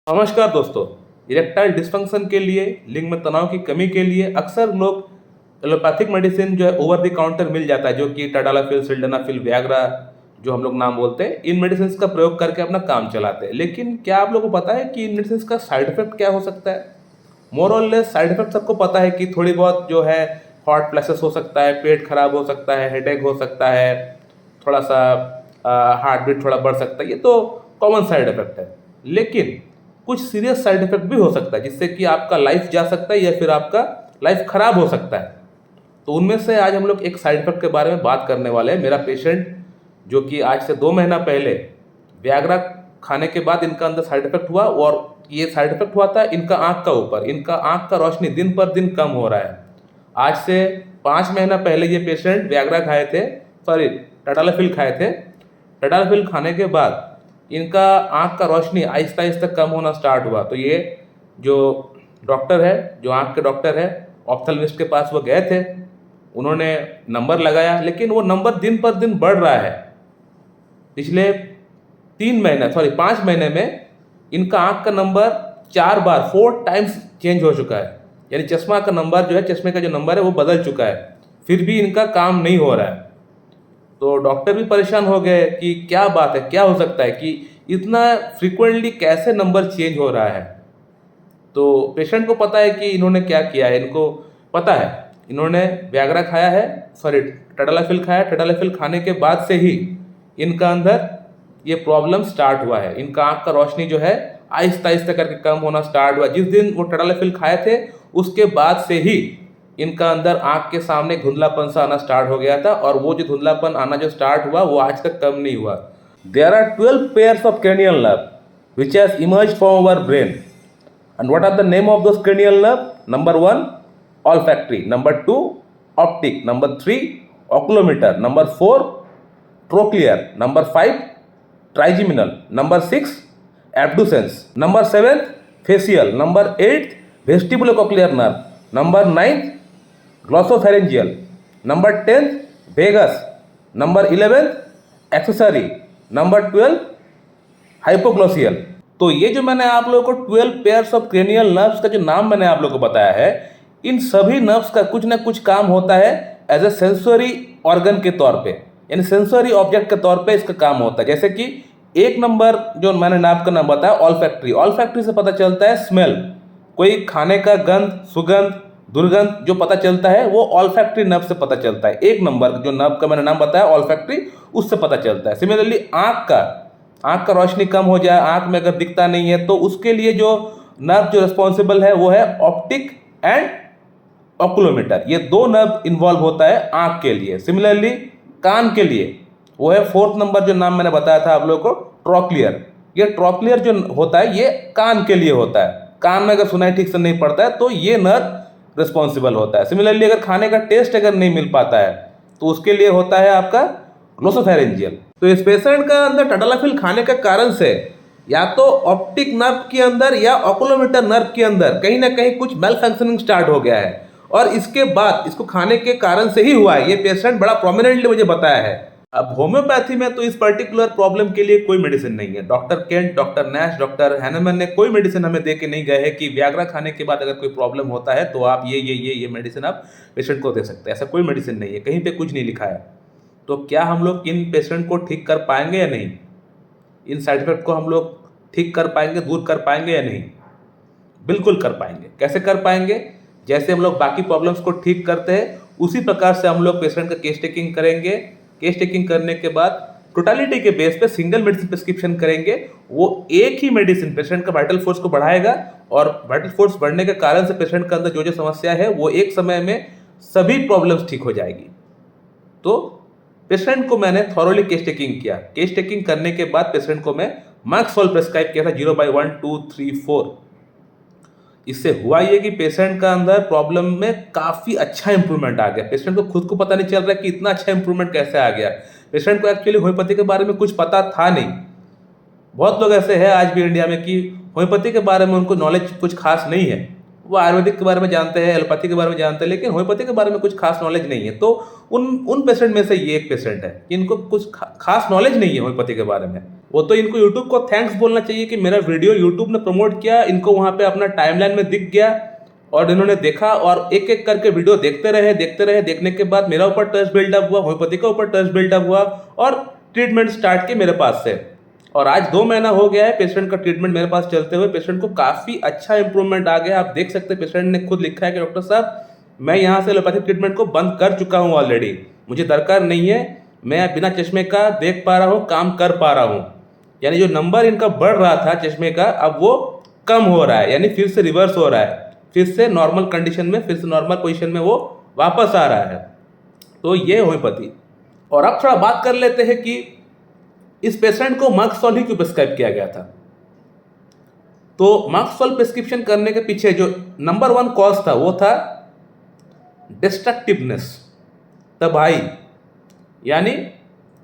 नमस्कार दोस्तों। Erectile dysfunction के लिए, लिंग में तनाव की कमी के लिए अक्सर लोग एलोपैथिक मेडिसिन जो है ओवर द काउंटर मिल जाता है, जो कि टाडालाफिल, सिल्डेनाफिल, वियाग्रा जो हम लोग नाम बोलते हैं, इन मेडिसिन का प्रयोग करके अपना काम चलाते हैं। लेकिन क्या आप लोगों को पता है कि इन मेडिसिन का साइड इफेक्ट क्या हो सकता है? मोर और लेस साइड इफेक्ट सबको पता है कि थोड़ी बहुत जो है हॉट फ्लैशेस हो सकता है, पेट खराब हो सकता है, हेडेक हो सकता है, थोड़ा सा हार्ट बीट थोड़ा बढ़ सकता है। ये तो कॉमन साइड इफेक्ट है। लेकिन कुछ सीरियस साइड इफेक्ट भी हो सकता है, जिससे कि आपका लाइफ जा सकता है या फिर आपका लाइफ खराब हो सकता है। तो उनमें से आज हम लोग एक साइड इफेक्ट के बारे में बात करने वाले हैं। मेरा पेशेंट जो कि आज से 2 महीना पहले व्याग्रा खाने के बाद इनका अंदर साइड इफेक्ट हुआ, और ये साइड इफेक्ट हुआ था इनका आँख का ऊपर। इनका आँख का रोशनी दिन पर दिन कम हो रहा है। आज से 5 महीना पहले ये पेशेंट व्याग्रा खाए थे, सॉरी टाडालाफिल खाए थे। टाडालाफिल खाने के बाद इनका आँख का रोशनी आहिस्ता आहिस्ता कम होना स्टार्ट हुआ। तो ये जो डॉक्टर है, जो आँख के डॉक्टर है, ऑप्थेल्मिस्ट के पास वो गए थे। उन्होंने नंबर लगाया, लेकिन वो नंबर दिन पर दिन बढ़ रहा है। पिछले 5 महीने में इनका आँख का नंबर 4 बार 4 टाइम्स चेंज हो चुका है। यानी चश्मा का नंबर जो है, चश्मे का जो नंबर है वो बदल चुका है। फिर भी इनका काम नहीं हो रहा है। तो डॉक्टर भी परेशान हो गए कि क्या बात है, क्या हो सकता है कि इतना फ्रीक्वेंटली कैसे नंबर चेंज हो रहा है। तो पेशेंट को पता है कि इन्होंने क्या किया है। इनको पता है इन्होंने व्याग्रा खाया है, सॉरी टाडालाफिल खाया। टाडालाफिल खाने के बाद से ही इनका अंदर ये प्रॉब्लम स्टार्ट हुआ है। इनका आँख का रोशनी जो है आहिस्ता आहिस्ता करके कम होना स्टार्ट हुआ। जिस दिन वो टाडालाफिल खाए थे उसके बाद से ही इनका अंदर आँख के सामने धुंधलापन सा आना स्टार्ट हो गया था, और वो जो धुंधलापन आना जो स्टार्ट हुआ वो आज तक कम नहीं हुआ। There are 12 pairs of cranial nerve which has emerged from our brain. And what are the name of those cranial nerve? Number 1, olfactory. Number 2, optic. Number 3, oculomotor. Number 4, trochlear. Number 5, trigeminal. Number 6, abducens. Number 7, facial. Number 8, vestibulocochlear nerve. Number 9, glossopharyngeal. Number 10, vagus. Number 11, accessory. Number 12, hypoglossal. तो ये जो मैंने आप लोगों को 12 pairs of cranial nerves का जो नाम मैंने आप लोगों को बताया है, इन सभी नर्व्स का कुछ ना कुछ काम होता है एज ए सेंसरी ऑर्गन के तौर पे, यानी सेंसरी ऑब्जेक्ट के तौर पे इसका काम होता है। जैसे कि 1 नंबर जो मैंने नाम का नाम बताया, ऑल्फैक्टरी। ऑल्फैक्टरी से पता चलता है स्मेल, कोई खाने का गंध, सुगंध, दुर्गंध जो पता चलता है वो ऑल्फैक्टरी नर्व से पता चलता है। 1 नंबर जो नर्व का मैंने नाम बताया ऑल्फैक्टरी, उससे पता चलता है। सिमिलरली आँख का रोशनी कम हो जाए, आँख में अगर दिखता नहीं है, तो उसके लिए जो नर्व जो रिस्पॉन्सिबल है वो है ऑप्टिक एंड ऑक्यूलोमीटर। ये 2 नर्व इन्वॉल्व होता है आँख के लिए। सिमिलरली कान के लिए वो है 4th नंबर जो नाम मैंने बताया था आप लोगों को, ट्रोक्लियर। ये ट्रोक्लियर जो होता है ये कान के लिए होता है। कान में अगर सुनाई ठीक से नहीं पड़ता है तो ये नर्व रिस्पॉन्सिबल होता है। सिमिलरली अगर खाने का टेस्ट अगर नहीं मिल पाता है तो उसके लिए होता है आपका ग्लोसोफेरेंजियल। तो इस पेशेंट का अंदर टाडालाफिल खाने का कारण से या तो ऑप्टिक नर्व के अंदर या ऑक्यूलोमीटर नर्व के अंदर कहीं ना कहीं कुछ मेल फंक्शनिंग स्टार्ट हो गया है, और इसके बाद इसको खाने के कारण से ही हुआ है। ये पेशेंट बड़ा प्रोमिनेंटली मुझे बताया है। अब होम्योपैथी में तो इस पर्टिकुलर प्रॉब्लम के लिए कोई मेडिसिन नहीं है। Doctor Kent, doctor Nash, doctor Hahnemann ने कोई मेडिसिन हमें दे के नहीं गए हैं कि व्याग्रा खाने के बाद अगर कोई प्रॉब्लम होता है तो आप ये मेडिसिन आप पेशेंट को दे सकते हैं। ऐसा कोई मेडिसिन नहीं है, कहीं पे कुछ नहीं लिखा है। तो क्या हम लोग इन पेशेंट को ठीक कर पाएंगे या नहीं? इन साइड इफेक्ट को हम लोग ठीक कर पाएंगे, दूर कर पाएंगे या नहीं? बिल्कुल कर पाएंगे। कैसे कर पाएंगे? जैसे हम लोग बाकी प्रॉब्लम्स को ठीक करते हैं उसी प्रकार से हम लोग पेशेंट का केस टेकिंग करेंगे। केस टेकिंग करने के बाद टोटालिटी के बेस पे सिंगल मेडिसिन प्रिस्क्रिप्शन करेंगे। वो एक ही मेडिसिन पेशेंट का वाइटल फोर्स को बढ़ाएगा, और वाइटल फोर्स बढ़ने के कारण से पेशेंट का अंदर जो जो समस्या है वो एक समय में सभी प्रॉब्लम्स ठीक हो जाएगी। तो पेशेंट को मैंने थॉरोली केस टेकिंग किया। केस टेकिंग करने के बाद पेशेंट को मैं मैक्सोल प्रेस्क्राइब किया था 0/1, 2, 3, 4। इससे हुआ ये कि पेशेंट का अंदर प्रॉब्लम में काफ़ी अच्छा इंप्रूवमेंट आ गया। पेशेंट को खुद को पता नहीं चल रहा कि इतना अच्छा इंप्रूवमेंट कैसे आ गया। पेशेंट को एक्चुअली होम्योपैथी के बारे में कुछ पता था नहीं। बहुत लोग ऐसे हैं आज भी इंडिया में कि होम्योपैथी के बारे में उनको नॉलेज कुछ खास नहीं है। वो आयुर्वेदिक के बारे में जानते हैं, एलोपैथी के बारे में जानते हैं, लेकिन होम्योपैथी के बारे में कुछ खास नॉलेज नहीं है। तो उन पेशेंट में से ये एक पेशेंट है कि इनको कुछ खास नॉलेज नहीं है होम्योपैथी के बारे में। वो तो इनको यूट्यूब को थैंक्स बोलना चाहिए कि मेरा वीडियो यूट्यूब ने प्रमोट किया, इनको वहाँ पे अपना टाइमलाइन में दिख गया और इन्होंने देखा और एक एक करके वीडियो देखने के बाद मेरा ऊपर ट्रस्ट बिल्डअप हुआ, होम्योपैथी का ऊपर ट्रस्ट बिल्डअप हुआ और ट्रीटमेंट स्टार्ट की मेरे पास से। और आज 2 महीना हो गया है पेशेंट का ट्रीटमेंट मेरे पास चलते हुए, पेशेंट को काफ़ी अच्छा इंप्रूवमेंट आ गया। आप देख सकते हैं पेशेंट ने खुद लिखा है कि डॉक्टर साहब मैं यहाँ से एलोपैथिक ट्रीटमेंट को बंद कर चुका हूँ ऑलरेडी, मुझे दरकार नहीं है, मैं बिना चश्मे का देख पा रहा हूँ, काम कर पा रहा हूँ। यानी जो नंबर इनका बढ़ रहा था चश्मे का अब वो कम हो रहा है, यानी फिर से रिवर्स हो रहा है, फिर से नॉर्मल कंडीशन में, फिर से नॉर्मल पोजीशन में वो वापस आ रहा है। तो ये होम्योपैथी। और अब थोड़ा बात कर लेते हैं कि इस पेशेंट को मार्क्सोल ही क्यों प्रिस्क्राइब किया गया था। तो मार्क्सोल प्रिस्क्रिप्शन करने के पीछे जो नंबर 1 कॉज था वो था डिस्ट्रक्टिवनेस, तबाही। यानी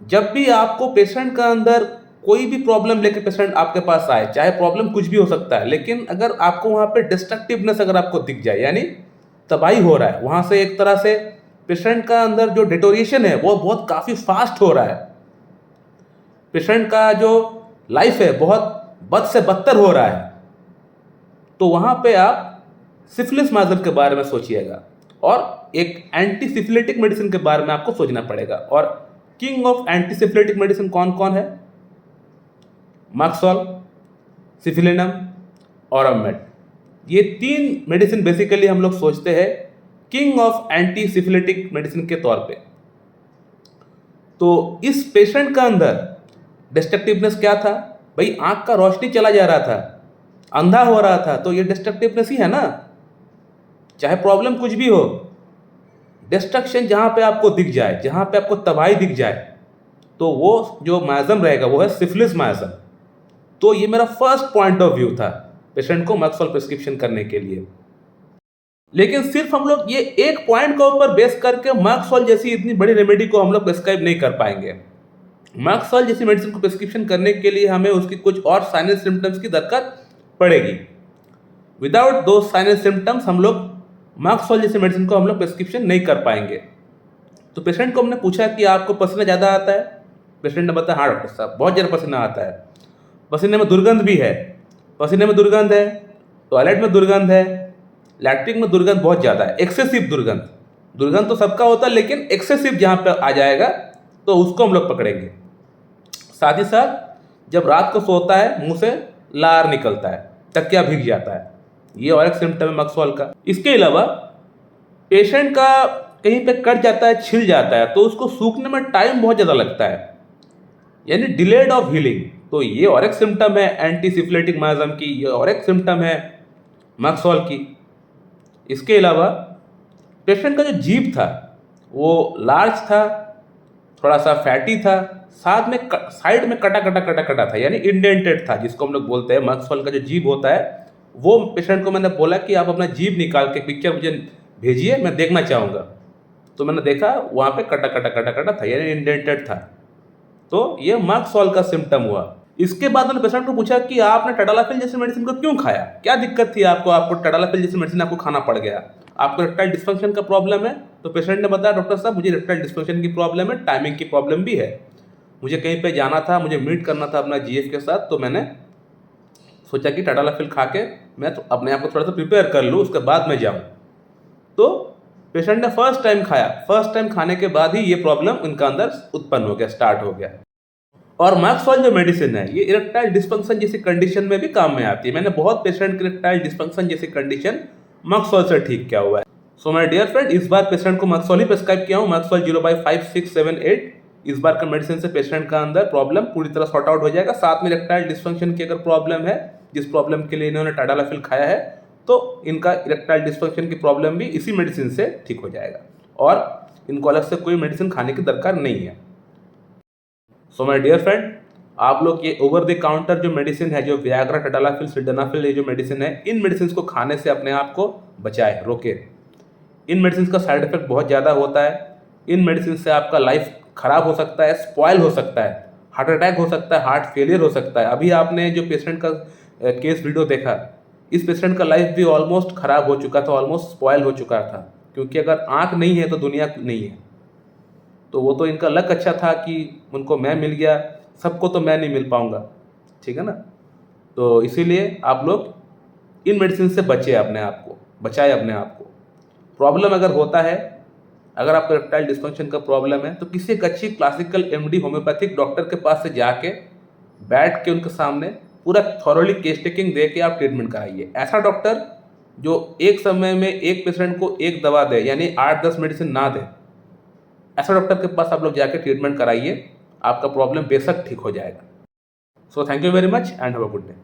जब भी आपको पेशेंट का अंदर कोई भी प्रॉब्लम लेके पेशेंट आपके पास आए, चाहे प्रॉब्लम कुछ भी हो सकता है, लेकिन अगर आपको वहाँ पे डिस्ट्रक्टिवनेस अगर आपको दिख जाए, यानी तबाही हो रहा है, वहाँ से एक तरह से पेशेंट का अंदर जो डिटोरिएशन है वो बहुत काफ़ी फास्ट हो रहा है, पेशेंट का जो लाइफ है बहुत बद से बदतर हो रहा है, तो वहाँ पे आप सिफिलिस माइजम के बारे में सोचिएगा और एक एंटी सिफिलिटिक मेडिसिन के बारे में आपको सोचना पड़ेगा। और king of anti syphilitic medicine कौन कौन है? मार्क्सोल, सिफिलिनम और अमेट। ये 3 मेडिसिन बेसिकली हम लोग सोचते हैं king of anti syphilitic medicine के तौर पे। तो इस पेशेंट का अंदर डिस्ट्रक्टिवनेस क्या था? भाई आंख का रोशनी चला जा रहा था, अंधा हो रहा था, तो ये डिस्ट्रक्टिवनेस ही है ना। चाहे प्रॉब्लम कुछ भी हो, डिस्ट्रक्शन जहाँ पे आपको दिख जाए, जहाँ पे आपको तबाही दिख जाए, तो वो जो माइजम रहेगा वो है सिफिलिस माइजम। तो ये मेरा फर्स्ट पॉइंट ऑफ व्यू था पेशेंट को मार्क्सोल प्रिस्क्रिप्शन करने के लिए। लेकिन सिर्फ हम लोग ये एक पॉइंट के ऊपर बेस करके मार्क्सोल जैसी इतनी बड़ी रेमेडी को हम लोग प्रिस्क्राइब नहीं कर पाएंगे। मार्क्सोल जैसी मेडिसिन को प्रिस्क्रिप्शन करने के लिए हमें उसकी कुछ और साइनस सिम्टम्स की दरकार पड़ेगी। विदाउट दो साइनस सिम्टम्स हम लोग मार्क्सोल जैसी मेडिसिन को हम लोग प्रिस्क्रिप्शन नहीं कर पाएंगे। तो पेशेंट को हमने पूछा कि आपको पसीना ज़्यादा आता है? पेशेंट ने बताया हाँ डॉक्टर साहब बहुत ज़्यादा पसीना आता है, पसीने में दुर्गंध भी है, पसीने में दुर्गंध है, टॉयलेट में दुर्गंध है, लैट्रिन में दुर्गंध बहुत ज़्यादा है, एक्सेसिव दुर्गंध। दुर्गंध तो सबका होता है, लेकिन एक्सेसिव जहाँ पे आ जाएगा तो उसको हम लोग पकड़ेंगे। साथ ही साथ जब रात को सोता है मुंह से लार निकलता है, तकिया भीग जाता है, ये और एक सिम्टम है मार्क्सोल का। इसके अलावा पेशेंट का कहीं पे कट जाता है, छिल जाता है, तो उसको सूखने में टाइम बहुत ज़्यादा लगता है, यानी डिलेड ऑफ हीलिंग। तो ये और एक सिम्टम है एंटी सिफिलिटिक माइजम की, ये और एक सिम्टम है मार्क्सोल की। इसके अलावा पेशेंट का जो जीभ था वो लार्ज था, थोड़ा सा फैटी था, साथ में साइड में कटा था, यानी इंडेंटेड था, जिसको हम लोग बोलते हैं। मार्क्सोल का जो जीभ होता है वो पेशेंट को मैंने बोला कि आप अपना जीभ निकाल के पिक्चर मुझे भेजिए, मैं देखना चाहूँगा। तो मैंने देखा वहाँ पे कटा था, यानी इंडेंटेड था। तो ये मार्क्सोल का सिम्टम हुआ। इसके बाद मैंने पेशेंट को पूछा कि आपने टडालाफिल जैसी मेडिसिन को क्यों खाया, क्या दिक्कत थी आपको टडालाफिल जैसी मेडिसिन आपको खाना पड़ गया, आपको इरेक्टाइल डिस्फंक्शन का प्रॉब्लम है? तो पेशेंट ने बताया डॉक्टर साहब मुझे इरेक्टाइल डिस्फंक्शन की प्रॉब्लम है, टाइमिंग की प्रॉब्लम भी है, मुझे कहीं पे जाना था, मुझे मीट करना था अपना जीएफ के साथ, तो मैंने सोचा कि टडालाफिल खा के मैं तो अपने आप को थोड़ा सा प्रिपेयर कर लूँ, उसके बाद मैं जाऊँ। तो पेशेंट ने फर्स्ट टाइम खाया, फर्स्ट टाइम खाने के बाद ही ये प्रॉब्लम इनका अंदर उत्पन्न हो गया, स्टार्ट हो गया। और मार्क्सोल जो मेडिसिन है ये इरेक्टाइल डिस्फंक्शन जैसी कंडीशन में भी काम में आती है। मैंने बहुत पेशेंट की इरेक्टाइल डिस्फंक्शन जैसी कंडीशन मार्क्सोल से ठीक किया हुआ है। सो माय डियर फ्रेंड, इस बार पेशेंट को मार्क्सोल ही प्रिस्क्राइब किया हूँ, मार्क्सोल 0/5, 6, 7, 8। इस बार का मेडिसिन से पेशेंट का अंदर प्रॉब्लम पूरी तरह सॉर्ट आउट हो जाएगा। साथ में इरेक्टाइल डिस्फंक्शन की अगर प्रॉब्लम है, जिस प्रॉब्लम के लिए इन्होंने टडालाफिल खाया है, तो इनका इरेक्टाइल डिस्फंक्शन की प्रॉब्लम भी इसी मेडिसिन से ठीक हो जाएगा और इनको अलग से कोई मेडिसिन खाने की दरकार नहीं है। सो माय डियर फ्रेंड, आप लोग ये ओवर द काउंटर जो मेडिसिन है, जो वियाग्रा, टडालाफिल, सिल्डेनाफिल, ये जो मेडिसिन है, इन मेडिसिन को खाने से अपने आप को बचाए, रोके। इन मेडिसिन का साइड इफेक्ट बहुत ज़्यादा होता है। इन मेडिसिन से आपका लाइफ खराब हो सकता है, स्पॉयल हो सकता है, हार्ट अटैक हो सकता है, हार्ट फेलियर हो सकता है। अभी आपने जो पेशेंट का केस वीडियो देखा, इस पेशेंट का लाइफ भी ऑलमोस्ट खराब हो चुका था, ऑलमोस्ट स्पॉयल हो चुका था, क्योंकि अगर आँख नहीं है तो दुनिया नहीं है। तो वो तो इनका लक अच्छा था कि उनको मैं मिल गया, सबको तो मैं नहीं मिल पाऊँगा, ठीक है ना। तो इसीलिए आप लोग इन मेडिसिन से बचें, अपने आप को बचाएं अपने आप को। प्रॉब्लम अगर होता है, अगर आपको इरेक्टाइल डिस्फंक्शन का प्रॉब्लम है, तो किसी एक अच्छी क्लासिकल एमडी होम्योपैथिक डॉक्टर के पास से जाके बैठ के उनके सामने पूरा थॉरोली केस टेकिंग दे के आप ट्रीटमेंट कराइए। ऐसा डॉक्टर जो एक समय में एक पेशेंट को एक दवा दे, यानी 8-10 मेडिसिन ना दे, ऐसा डॉक्टर के पास आप लोग जाके ट्रीटमेंट कराइए, आपका प्रॉब्लम बेशक ठीक हो जाएगा। So thank you very much and have a good day.